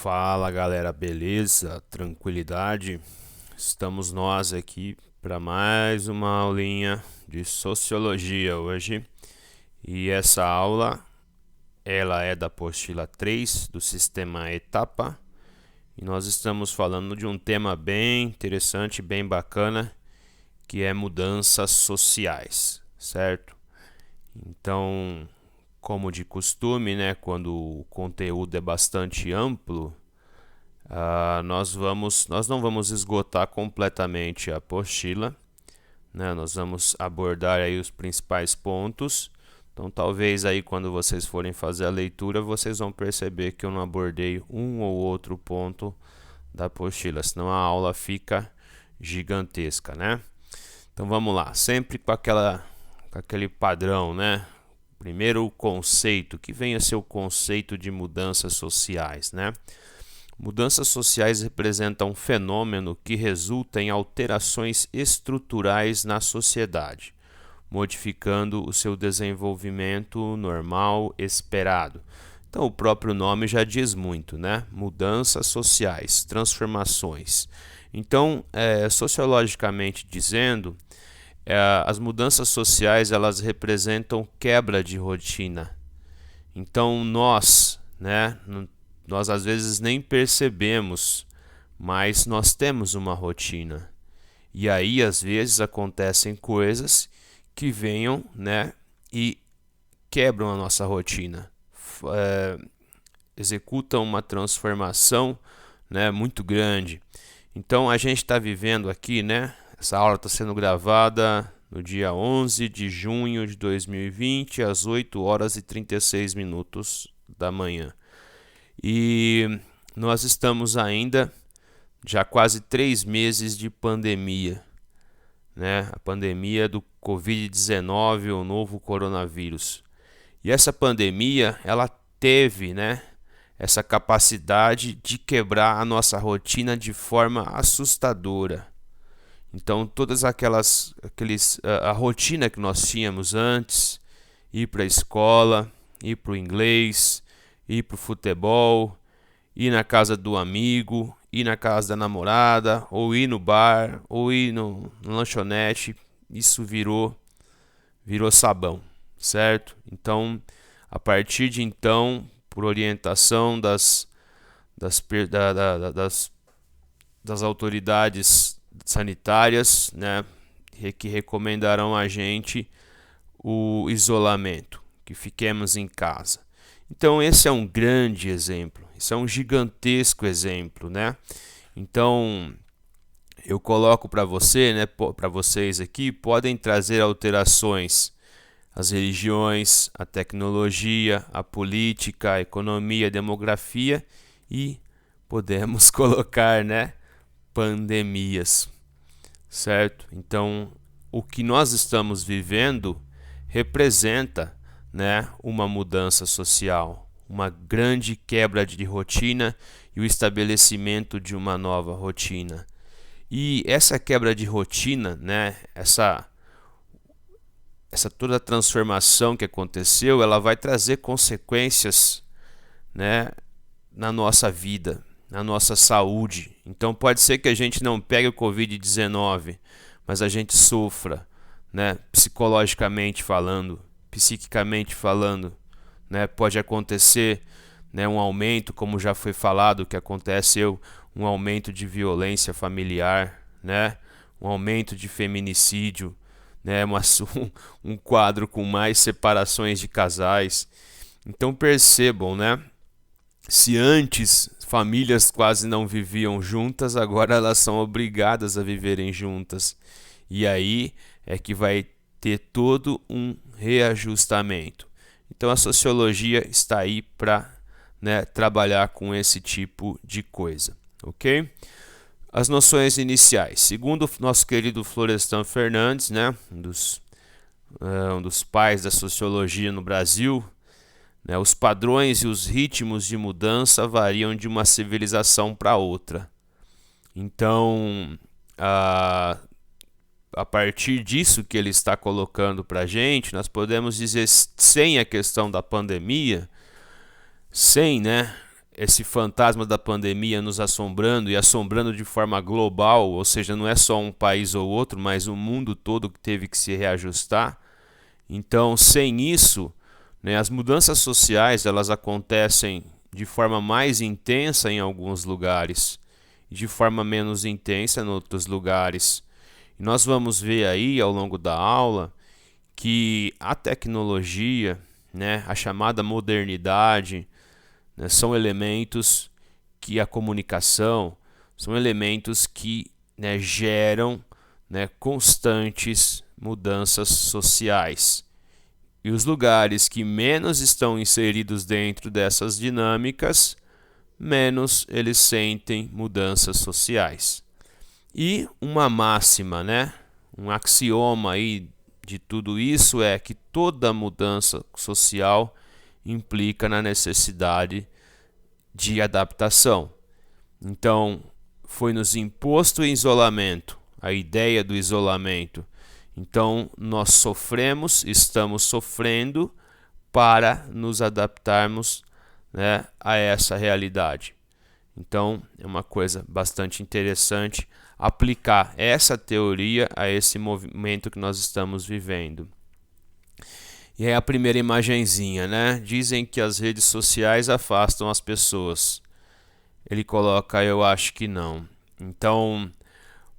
Fala galera, beleza? Tranquilidade? Estamos nós aqui para mais uma aulinha de sociologia hoje. E essa aula, ela é da apostila 3 do sistema Etapa. E nós estamos falando de um tema bem interessante, bem bacana, que é mudanças sociais, certo? Então, como de costume, né, quando o conteúdo é bastante amplo, nós não vamos esgotar completamente a apostila, né? Nós vamos abordar aí os principais pontos. Então, talvez aí quando vocês forem fazer a leitura, vocês vão perceber que eu não abordei um ou outro ponto da apostila, senão a aula fica gigantesca, né? Então, vamos lá, sempre com aquele padrão, né? Primeiro o conceito, que vem a ser o conceito de mudanças sociais, né? Mudanças sociais representam um fenômeno que resulta em alterações estruturais na sociedade, modificando o seu desenvolvimento normal esperado. Então, o próprio nome já diz muito, né? Mudanças sociais, transformações. Então, sociologicamente dizendo, as mudanças sociais elas representam quebra de rotina. Então nós às vezes nem percebemos, mas nós temos uma rotina. E aí às vezes acontecem coisas que venham, né, e quebram a nossa rotina, executam uma transformação, né, muito grande. Então a gente está vivendo aqui, né? Essa aula está sendo gravada no dia 11 de junho de 2020, às 8 horas e 36 minutos da manhã. E nós estamos ainda já quase 3 meses de pandemia, né? A pandemia do Covid-19, o novo coronavírus. E essa pandemia, ela teve, né, essa capacidade de quebrar a nossa rotina de forma assustadora. Então, a rotina que nós tínhamos antes, ir para a escola, ir para o inglês, ir para o futebol, ir na casa do amigo, ir na casa da namorada, ou ir no bar, ou ir no lanchonete, isso virou sabão, certo? Então, a partir de então, por orientação das autoridades sanitárias, né, que recomendarão a gente o isolamento, que fiquemos em casa. Então esse é um grande exemplo, isso é um gigantesco exemplo, né? Então eu coloco para você, né, para vocês aqui, podem trazer alterações as religiões, a tecnologia, a política, a economia, a demografia e podemos colocar, né, pandemias, certo? Então, o que nós estamos vivendo representa, né, uma mudança social, uma grande quebra de rotina e o estabelecimento de uma nova rotina. E essa quebra de rotina, né, essa toda a transformação que aconteceu, ela vai trazer consequências, né, na nossa vida, na nossa saúde. Então pode ser que a gente não pegue o Covid-19, mas a gente sofra, né, psicologicamente falando, psiquicamente falando, né? Pode acontecer, né, um aumento, como já foi falado, que aconteceu, um aumento de violência familiar, né? Um aumento de feminicídio, né, um quadro com mais separações de casais. Então percebam, né? Se antes famílias quase não viviam juntas, agora elas são obrigadas a viverem juntas. E aí é que vai ter todo um reajustamento. Então a sociologia está aí para, né, trabalhar com esse tipo de coisa, ok? As noções iniciais. Segundo o nosso querido Florestan Fernandes, né, um dos pais da sociologia no Brasil, né, os padrões e os ritmos de mudança variam de uma civilização para outra. Então, a partir disso que ele está colocando para a gente, nós podemos dizer, sem a questão da pandemia, sem, né, esse fantasma da pandemia nos assombrando e assombrando de forma global, ou seja, não é só um país ou outro, mas o mundo todo que teve que se reajustar. Então, sem isso, né, as mudanças sociais elas acontecem de forma mais intensa em alguns lugares e de forma menos intensa em outros lugares. E nós vamos ver aí ao longo da aula que a tecnologia, né, a chamada modernidade, né, são elementos que a comunicação, são elementos que, né, geram, né, constantes mudanças sociais. E os lugares que menos estão inseridos dentro dessas dinâmicas, menos eles sentem mudanças sociais. E uma máxima, né, um axioma aí de tudo isso é que toda mudança social implica na necessidade de adaptação. Então, foi nos imposto o isolamento, a ideia do isolamento. Então, nós sofremos, estamos sofrendo para nos adaptarmos, né, a essa realidade. Então, é uma coisa bastante interessante aplicar essa teoria a esse movimento que nós estamos vivendo. E aí a primeira imagenzinha, né? Dizem que as redes sociais afastam as pessoas. Ele coloca, eu acho que não. Então,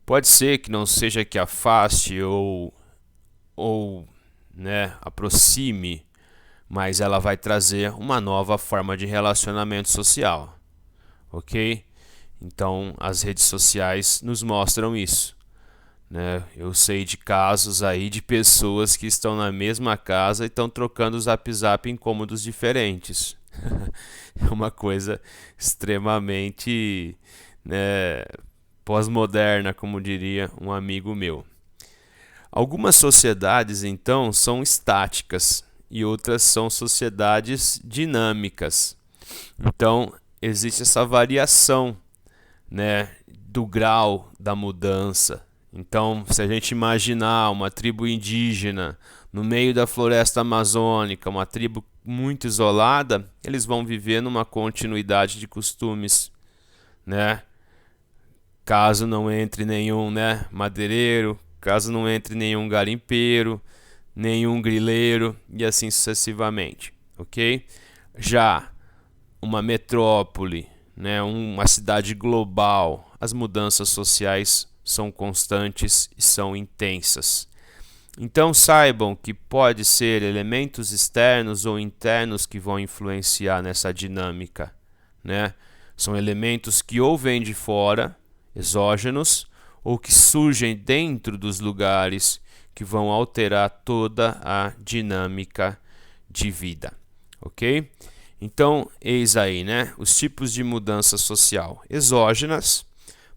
pode ser que não seja que afaste ou né, aproxime, mas ela vai trazer uma nova forma de relacionamento social, ok? Então, as redes sociais nos mostram isso, né? Eu sei de casos aí de pessoas que estão na mesma casa e estão trocando o zap em cômodos diferentes. É uma coisa extremamente, né, pós-moderna, como diria um amigo meu. Algumas sociedades, então, são estáticas e outras são sociedades dinâmicas. Então, existe essa variação, né, do grau da mudança. Então, se a gente imaginar uma tribo indígena no meio da floresta amazônica, uma tribo muito isolada, eles vão viver numa continuidade de costumes, né? Caso não entre nenhum, né, madeireiro, caso não entre nenhum garimpeiro, nenhum grileiro e assim sucessivamente, ok? Já uma metrópole, né, uma cidade global, as mudanças sociais são constantes e são intensas. Então saibam que pode ser elementos externos ou internos que vão influenciar nessa dinâmica, né? São elementos que ou vêm de fora, exógenos, ou que surgem dentro dos lugares que vão alterar toda a dinâmica de vida, ok? Então, eis aí, né, os tipos de mudança social: exógenas,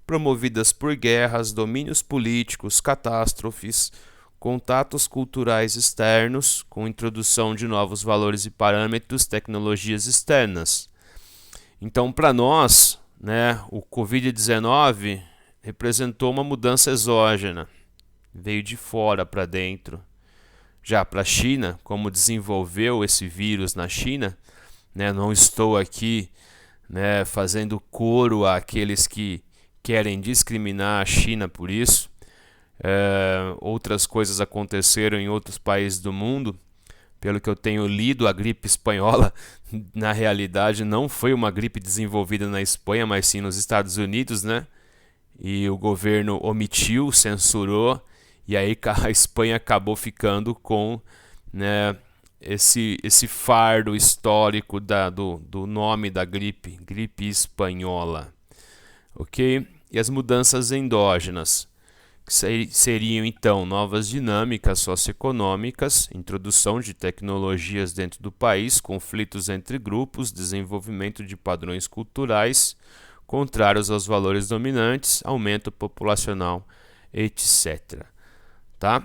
promovidas por guerras, domínios políticos, catástrofes, contatos culturais externos, com introdução de novos valores e parâmetros, tecnologias externas. Então, para nós, né, o Covid-19 representou uma mudança exógena, veio de fora para dentro. Já para a China, como desenvolveu esse vírus na China, né, não estou aqui, né, fazendo coro àqueles que querem discriminar a China por isso. Outras coisas aconteceram em outros países do mundo. Pelo que eu tenho lido, a gripe espanhola, na realidade, não foi uma gripe desenvolvida na Espanha, mas sim nos Estados Unidos, né? E o governo omitiu, censurou, e aí a Espanha acabou ficando com, né, esse fardo histórico do nome da gripe espanhola, ok? E as mudanças endógenas, que seriam então novas dinâmicas socioeconômicas, introdução de tecnologias dentro do país, conflitos entre grupos, desenvolvimento de padrões culturais contrários aos valores dominantes, aumento populacional, etc. Tá?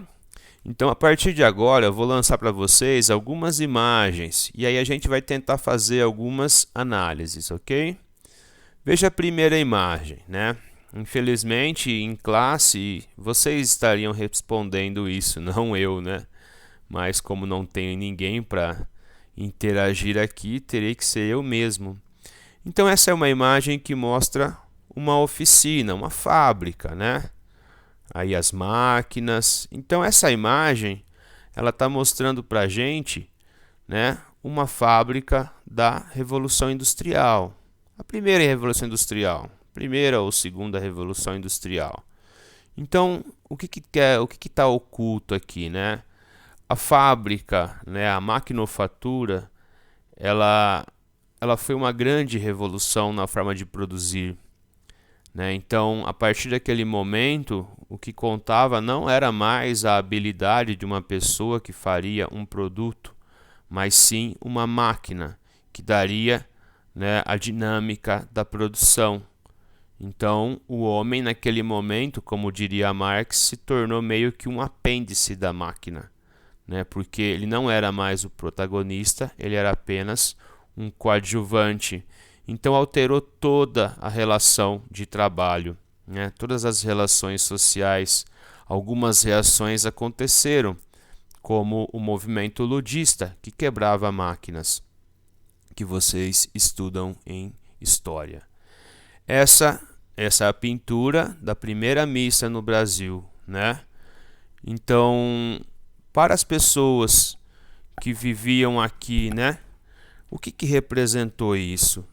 Então, a partir de agora, eu vou lançar para vocês algumas imagens e aí a gente vai tentar fazer algumas análises, ok? Veja a primeira imagem, né? Infelizmente, em classe, vocês estariam respondendo isso, não eu, né? Mas como não tenho ninguém para interagir aqui, terei que ser eu mesmo. Então essa é uma imagem que mostra uma oficina, uma fábrica, né? Aí as máquinas. Então essa imagem, ela está mostrando para a gente, né, uma fábrica da Revolução Industrial. A primeira Revolução Industrial, primeira ou segunda Revolução Industrial. Então, o que está oculto aqui, né? A fábrica, né, a maquinofatura, ela foi uma grande revolução na forma de produzir, né? Então, a partir daquele momento, o que contava não era mais a habilidade de uma pessoa que faria um produto, mas sim uma máquina que daria, né, a dinâmica da produção. Então, o homem, naquele momento, como diria Marx, se tornou meio que um apêndice da máquina, né? Porque ele não era mais o protagonista, ele era apenas um coadjuvante. Então, alterou toda a relação de trabalho, né? Todas as relações sociais. Algumas reações aconteceram, como o movimento ludista, que quebrava máquinas, que vocês estudam em história. Essa é a pintura da primeira missa no Brasil, né? Então, para as pessoas que viviam aqui, né? O que representou isso,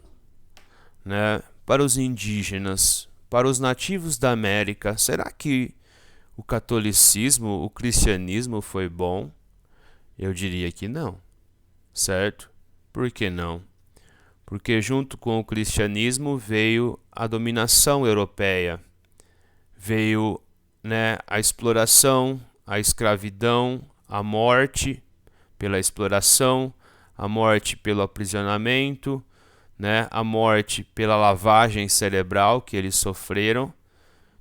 né? Para os indígenas, para os nativos da América, será que o catolicismo, o cristianismo foi bom? Eu diria que não, certo? Por que não? Porque junto com o cristianismo veio a dominação europeia, veio, né, a exploração, a escravidão, a morte pela exploração, a morte pelo aprisionamento, né, a morte pela lavagem cerebral que eles sofreram,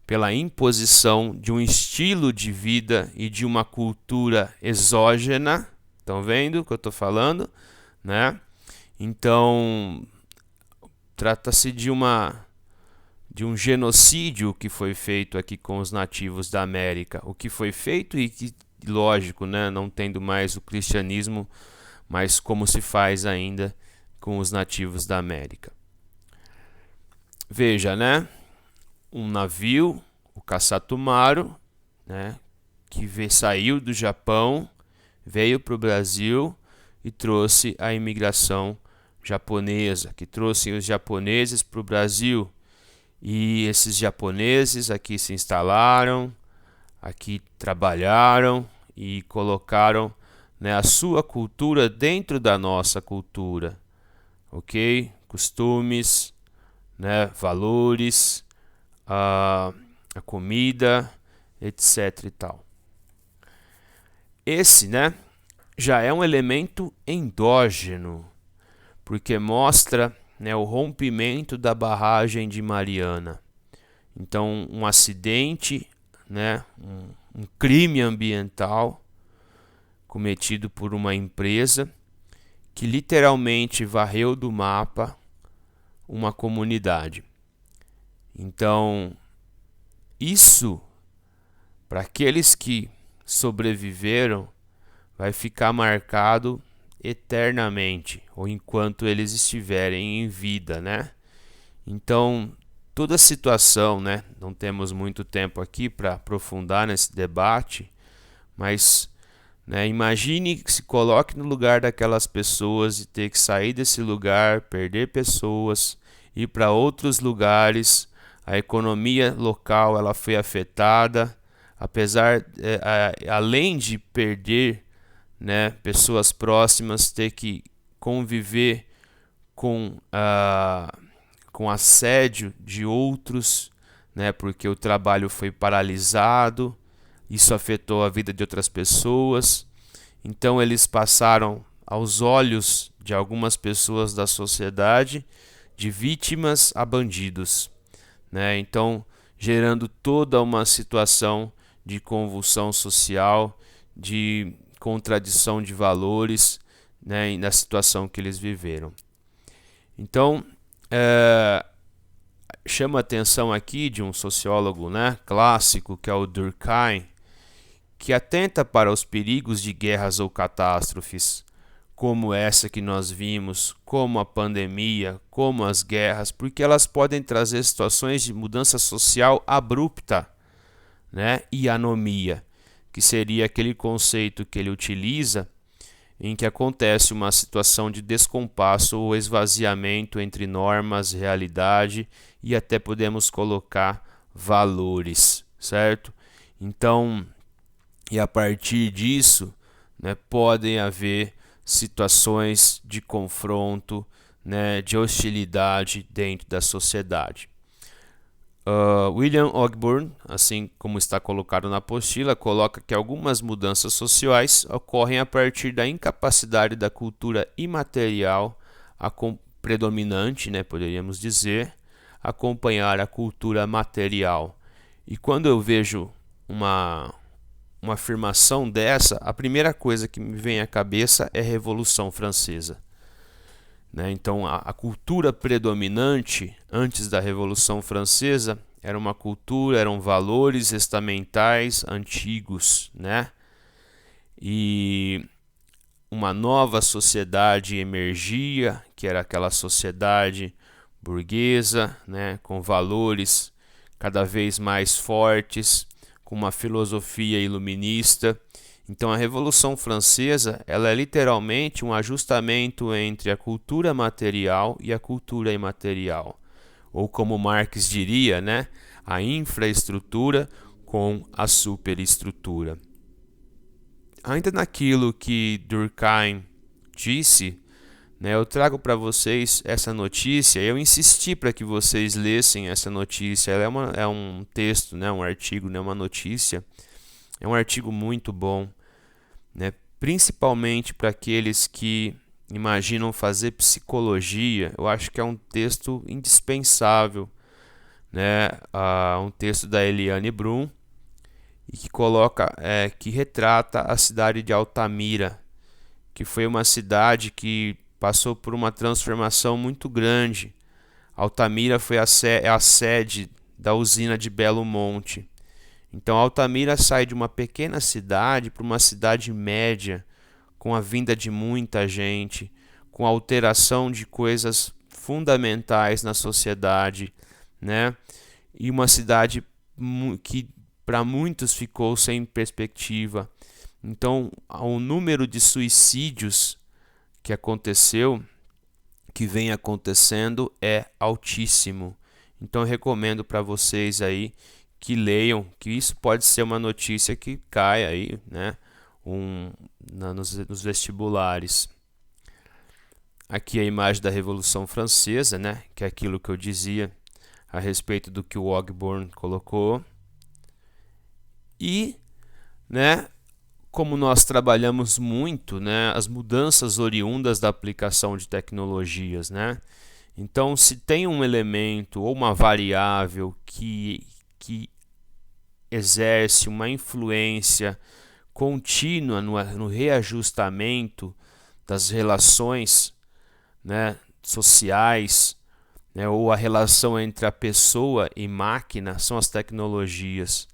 pela imposição de um estilo de vida e de uma cultura exógena. Estão vendo o que eu estou falando, né? Então, trata-se de um genocídio que foi feito aqui com os nativos da América. O que foi feito e que, lógico, né, não tendo mais o cristianismo, mas como se faz ainda com os nativos da América. Veja, né? Um navio, o Kasatomaru, né, que saiu do Japão, veio para o Brasil e trouxe a imigração japonesa, que trouxe os japoneses para o Brasil. E esses japoneses aqui se instalaram, aqui trabalharam e colocaram, né, a sua cultura dentro da nossa cultura, ok? Costumes, né, valores, a comida, etc. e tal. Esse, né, já é um elemento endógeno, porque mostra, né, o rompimento da barragem de Mariana. Então, um acidente, né, um crime ambiental cometido por uma empresa que literalmente varreu do mapa uma comunidade. Então, isso, para aqueles que sobreviveram, vai ficar marcado eternamente, ou enquanto eles estiverem em vida, né? Então, toda a situação, né? Não temos muito tempo aqui para aprofundar nesse debate, mas, né, imagine, se coloque no lugar daquelas pessoas e ter que sair desse lugar, perder pessoas, ir para outros lugares. A economia local ela foi afetada, apesar, além de perder, né, pessoas próximas, ter que conviver com assédio de outros, né, porque o trabalho foi paralisado, isso afetou a vida de outras pessoas. Então eles passaram aos olhos de algumas pessoas da sociedade de vítimas a bandidos, né? Então, gerando toda uma situação de convulsão social, de contradição de valores, né, na situação que eles viveram. Então, chama a atenção aqui de um sociólogo, né, clássico, que é o Durkheim, que atenta para os perigos de guerras ou catástrofes como essa que nós vimos, como a pandemia, como as guerras, porque elas podem trazer situações de mudança social abrupta, né? E anomia, que seria aquele conceito que ele utiliza em que acontece uma situação de descompasso ou esvaziamento entre normas, realidade e até podemos colocar valores, certo? Então, e a partir disso, né, podem haver situações de confronto, né, de hostilidade dentro da sociedade. William Ogburn, assim como está colocado na apostila, coloca que algumas mudanças sociais ocorrem a partir da incapacidade da cultura imaterial predominante, né, poderíamos dizer, acompanhar a cultura material. E quando eu vejo uma afirmação dessa, a primeira coisa que me vem à cabeça é a Revolução Francesa. Né? Então, a cultura predominante antes da Revolução Francesa era uma cultura, eram valores estamentais antigos, né? E uma nova sociedade emergia, que era aquela sociedade burguesa, né? Com valores cada vez mais fortes, com uma filosofia iluminista. Então a Revolução Francesa, ela é literalmente um ajustamento entre a cultura material e a cultura imaterial. Ou como Marx diria, né, a infraestrutura com a superestrutura. Ainda naquilo que Durkheim disse, né, eu trago para vocês essa notícia. Eu insisti para que vocês lessem essa notícia. Ela é um texto, né, um artigo, né, uma notícia. É um artigo muito bom. Né, principalmente para aqueles que imaginam fazer psicologia, eu acho que é um texto indispensável, né, um texto da Eliane Brum, e que coloca, que retrata a cidade de Altamira, que foi uma cidade que passou por uma transformação muito grande. Altamira foi a sede da usina de Belo Monte. Então Altamira sai de uma pequena cidade para uma cidade média, com a vinda de muita gente, com a alteração de coisas fundamentais na sociedade, né? E uma cidade que para muitos ficou sem perspectiva. Então, o número de suicídios que aconteceu, que vem acontecendo, é altíssimo. Então, eu recomendo para vocês aí que leiam, que isso pode ser uma notícia que cai aí, né, nos vestibulares. Aqui a imagem da Revolução Francesa, né, que é aquilo que eu dizia a respeito do que o Ogburn colocou. E, né, como nós trabalhamos muito, né, as mudanças oriundas da aplicação de tecnologias, né? Então, se tem um elemento ou uma variável que exerce uma influência contínua no reajustamento das relações, né, sociais, né, ou a relação entre a pessoa e máquina, são as tecnologias,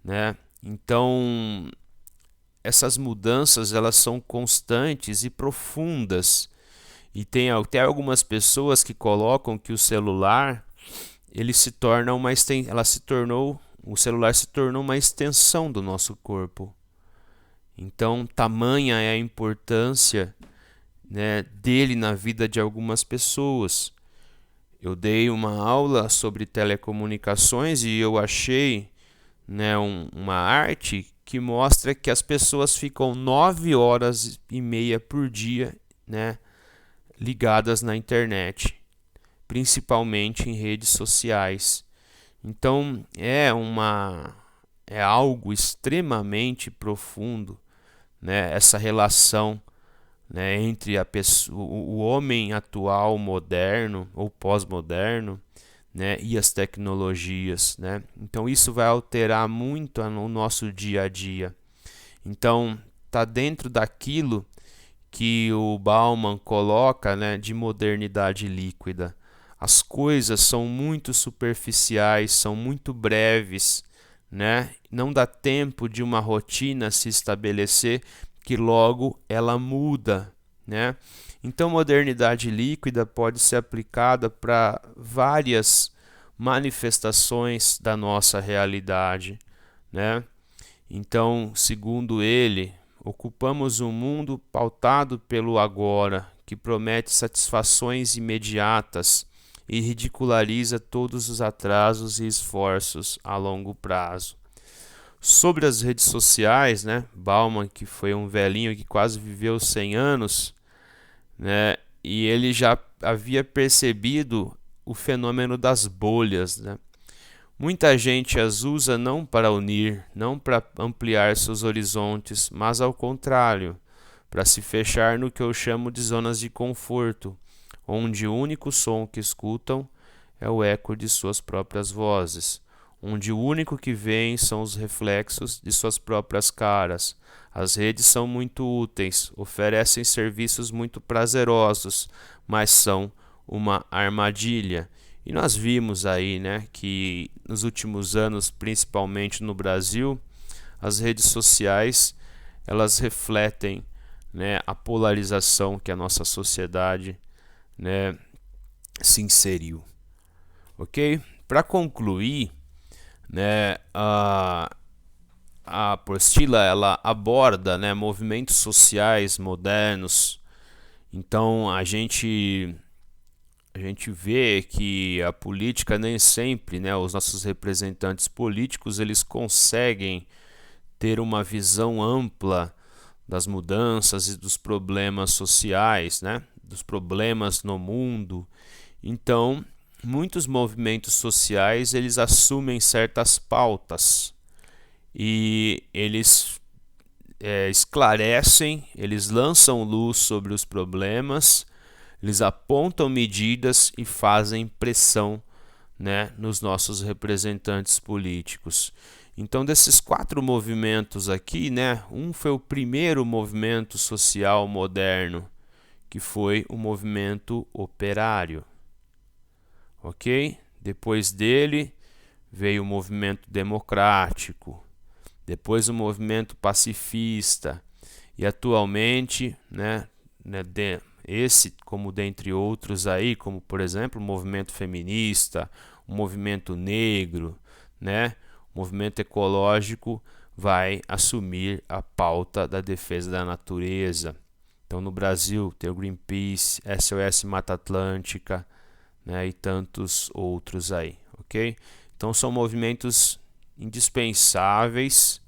né? Então, essas mudanças, elas são constantes e profundas. E tem até algumas pessoas que colocam que o celular, ele se torna o celular se tornou uma extensão do nosso corpo. Então, tamanha é a importância, né, dele na vida de algumas pessoas. Eu dei uma aula sobre telecomunicações e eu achei, né, uma arte que mostra que as pessoas ficam 9 horas e meia por dia, né, ligadas na internet, principalmente em redes sociais. Então é algo extremamente profundo, né, essa relação, né, entre a pessoa, o homem atual moderno ou pós-moderno, né, e as tecnologias, né? Então isso vai alterar muito o nosso dia a dia. Então tá dentro daquilo que o Bauman coloca, né, de modernidade líquida. As coisas são muito superficiais, são muito breves, né? Não dá tempo de uma rotina se estabelecer, que logo ela muda, né? Então, modernidade líquida pode ser aplicada para várias manifestações da nossa realidade, né? Então, segundo ele, ocupamos um mundo pautado pelo agora, que promete satisfações imediatas e ridiculariza todos os atrasos e esforços a longo prazo. Sobre as redes sociais, né? Bauman, que foi um velhinho que quase viveu 100 anos, né? E ele já havia percebido o fenômeno das bolhas, né? Muita gente as usa não para unir, não para ampliar seus horizontes, mas ao contrário, para se fechar no que eu chamo de zonas de conforto, onde o único som que escutam é o eco de suas próprias vozes, onde o único que veem são os reflexos de suas próprias caras. As redes são muito úteis, oferecem serviços muito prazerosos, mas são uma armadilha. E nós vimos aí, né, que nos últimos anos, principalmente no Brasil, as redes sociais, elas refletem, né, a polarização que a nossa sociedade, né, se inseriu. Ok? Para concluir, né, a apostila ela aborda, né, movimentos sociais modernos. Então a gente vê que a política nem sempre, né, os nossos representantes políticos, eles conseguem ter uma visão ampla das mudanças e dos problemas sociais, né, dos problemas no mundo. Então, muitos movimentos sociais, eles assumem certas pautas e eles esclarecem, eles lançam luz sobre os problemas, eles apontam medidas e fazem pressão, né, nos nossos representantes políticos. Então, desses 4 movimentos aqui, né, um foi o primeiro movimento social moderno, que foi o movimento operário. Ok? Depois dele veio o movimento democrático, depois o movimento pacifista e atualmente, né, esse, como dentre outros aí, como por exemplo o movimento feminista, o movimento negro, né, o movimento ecológico vai assumir a pauta da defesa da natureza. Então no Brasil tem o Greenpeace, SOS Mata Atlântica, né, e tantos outros aí, ok? Então são movimentos indispensáveis,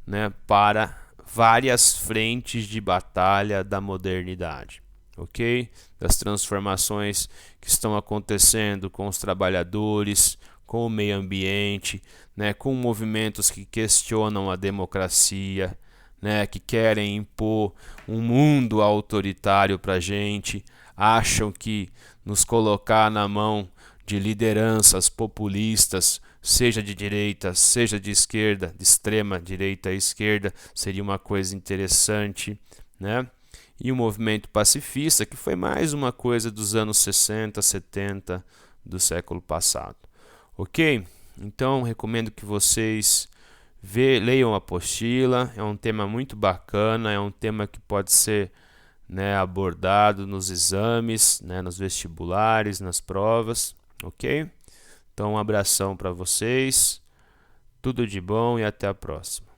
né, para várias frentes de batalha da modernidade, ok? Das transformações que estão acontecendo com os trabalhadores, com o meio ambiente, né, com movimentos que questionam a democracia, né, que querem impor um mundo autoritário para a gente, acham que nos colocar na mão de lideranças populistas, seja de direita, seja de esquerda, de extrema direita à esquerda, seria uma coisa interessante, né? E o movimento pacifista, que foi mais uma coisa dos anos 60, 70 do século passado. Ok? Então, recomendo que vocês leiam a apostila, é um tema muito bacana, é um tema que pode ser, né, abordado nos exames, né, nos vestibulares, nas provas, ok? Então, um abração para vocês, tudo de bom e até a próxima.